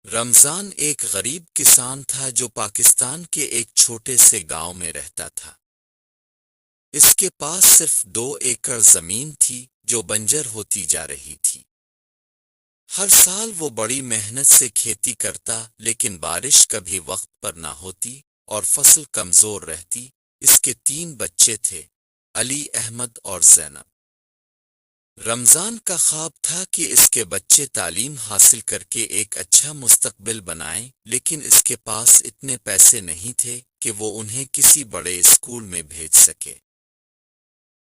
رمضان ایک غریب کسان تھا جو پاکستان کے ایک چھوٹے سے گاؤں میں رہتا تھا۔ اس کے پاس صرف 2 ایکڑ زمین تھی جو بنجر ہوتی جا رہی تھی۔ ہر سال وہ بڑی محنت سے کھیتی کرتا، لیکن بارش کبھی وقت پر نہ ہوتی اور فصل کمزور رہتی۔ اس کے 3 بچے تھے، علی، احمد اور زینب۔ رمضان کا خواب تھا کہ اس کے بچے تعلیم حاصل کر کے ایک اچھا مستقبل بنائیں، لیکن اس کے پاس اتنے پیسے نہیں تھے کہ وہ انہیں کسی بڑے اسکول میں بھیج سکے۔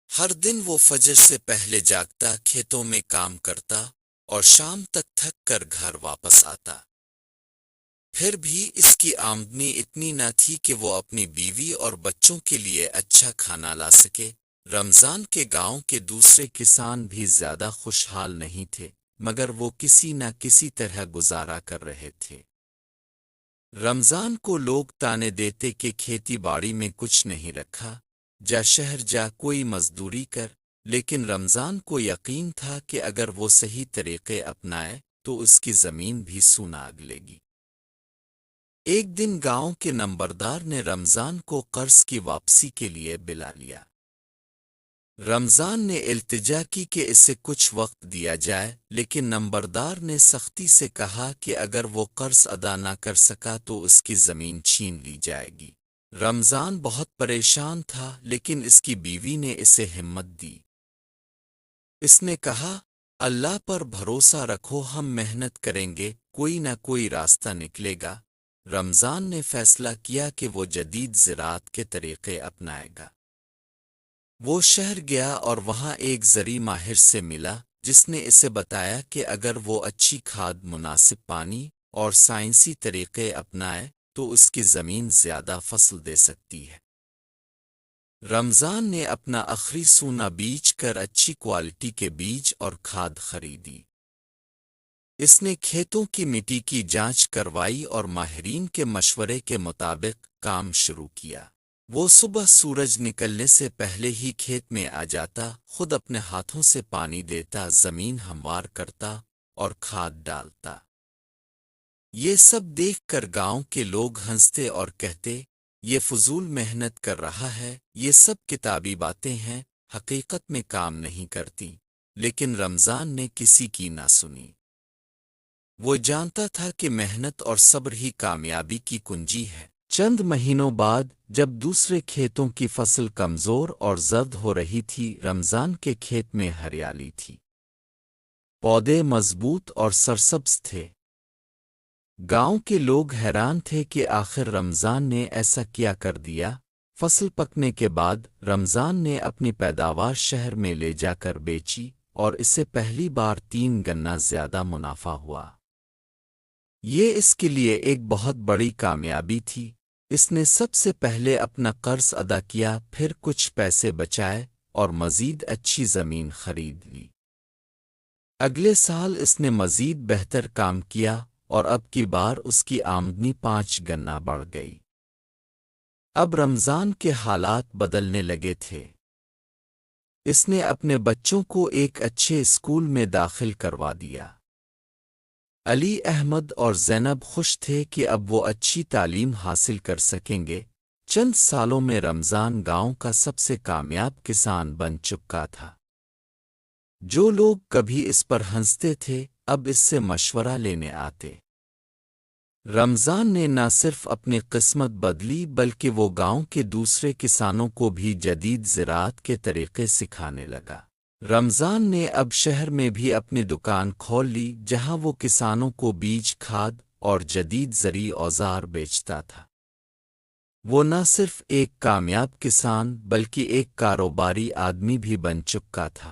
ہر دن وہ فجر سے پہلے جاگتا، کھیتوں میں کام کرتا اور شام تک تھک کر گھر واپس آتا۔ پھر بھی اس کی آمدنی اتنی نہ تھی کہ وہ اپنی بیوی اور بچوں کے لیے اچھا کھانا لا سکے۔ رمضان کے گاؤں کے دوسرے کسان بھی زیادہ خوشحال نہیں تھے، مگر وہ کسی نہ کسی طرح گزارا کر رہے تھے۔ رمضان کو لوگ تانے دیتے کہ کھیتی باڑی میں کچھ نہیں رکھا، جا شہر جا کوئی مزدوری کر، لیکن رمضان کو یقین تھا کہ اگر وہ صحیح طریقے اپنائے تو اس کی زمین بھی سونا اگلے گی۔ ایک دن گاؤں کے نمبردار نے رمضان کو قرض کی واپسی کے لیے بلا لیا۔ رمضان نے التجا کی کہ اسے کچھ وقت دیا جائے، لیکن نمبردار نے سختی سے کہا کہ اگر وہ قرض ادا نہ کر سکا تو اس کی زمین چھین لی جائے گی۔ رمضان بہت پریشان تھا، لیکن اس کی بیوی نے اسے ہمت دی۔ اس نے کہا، اللہ پر بھروسہ رکھو، ہم محنت کریں گے، کوئی نہ کوئی راستہ نکلے گا۔ رمضان نے فیصلہ کیا کہ وہ جدید زراعت کے طریقے اپنائے گا۔ وہ شہر گیا اور وہاں ایک زرعی ماہر سے ملا، جس نے اسے بتایا کہ اگر وہ اچھی کھاد، مناسب پانی اور سائنسی طریقے اپنائے تو اس کی زمین زیادہ فصل دے سکتی ہے۔ رمضان نے اپنا آخری سونا بیچ کر اچھی کوالٹی کے بیج اور کھاد خریدی۔ اس نے کھیتوں کی مٹی کی جانچ کروائی اور ماہرین کے مشورے کے مطابق کام شروع کیا۔ وہ صبح سورج نکلنے سے پہلے ہی کھیت میں آ جاتا، خود اپنے ہاتھوں سے پانی دیتا، زمین ہموار کرتا اور کھاد ڈالتا۔ یہ سب دیکھ کر گاؤں کے لوگ ہنستے اور کہتے، یہ فضول محنت کر رہا ہے، یہ سب کتابی باتیں ہیں، حقیقت میں کام نہیں کرتی۔ لیکن رمضان نے کسی کی نہ سنی۔ وہ جانتا تھا کہ محنت اور صبر ہی کامیابی کی کنجی ہے۔ چند مہینوں بعد جب دوسرے کھیتوں کی فصل کمزور اور زرد ہو رہی تھی، رمضان کے کھیت میں ہریالی تھی۔ پودے مضبوط اور سرسبز تھے۔ گاؤں کے لوگ حیران تھے کہ آخر رمضان نے ایسا کیا کر دیا۔ فصل پکنے کے بعد رمضان نے اپنی پیداوار شہر میں لے جا کر بیچی اور اسے پہلی بار 3 گنا زیادہ منافع ہوا۔ یہ اس کے لیے ایک بہت بڑی کامیابی تھی۔ اس نے سب سے پہلے اپنا قرض ادا کیا، پھر کچھ پیسے بچائے اور مزید اچھی زمین خرید لی۔ اگلے سال اس نے مزید بہتر کام کیا اور اب کی بار اس کی آمدنی 5 گنا بڑھ گئی۔ اب رمضان کے حالات بدلنے لگے تھے۔ اس نے اپنے بچوں کو ایک اچھے اسکول میں داخل کروا دیا۔ علی، احمد اور زینب خوش تھے کہ اب وہ اچھی تعلیم حاصل کر سکیں گے۔ چند سالوں میں رمضان گاؤں کا سب سے کامیاب کسان بن چکا تھا۔ جو لوگ کبھی اس پر ہنستے تھے، اب اس سے مشورہ لینے آتے۔ رمضان نے نہ صرف اپنی قسمت بدلی بلکہ وہ گاؤں کے دوسرے کسانوں کو بھی جدید زراعت کے طریقے سکھانے لگا۔ رمضان نے اب شہر میں بھی اپنی دکان کھول لی، جہاں وہ کسانوں کو بیج، کھاد اور جدید زرعی اوزار بیچتا تھا۔ وہ نہ صرف ایک کامیاب کسان بلکہ ایک کاروباری آدمی بھی بن چکا تھا۔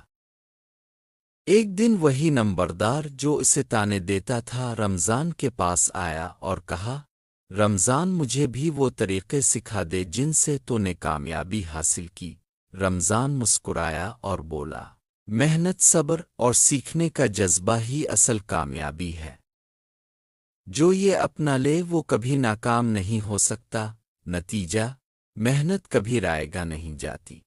ایک دن وہی نمبردار جو اسے تانے دیتا تھا رمضان کے پاس آیا اور کہا، رمضان، مجھے بھی وہ طریقے سکھا دے جن سے تو نے کامیابی حاصل کی۔ رمضان مسکرایا اور بولا، محنت، صبر اور سیکھنے کا جذبہ ہی اصل کامیابی ہے۔ جو یہ اپنا لے وہ کبھی ناکام نہیں ہو سکتا۔ نتیجہ، محنت کبھی رائے گا نہیں جاتی۔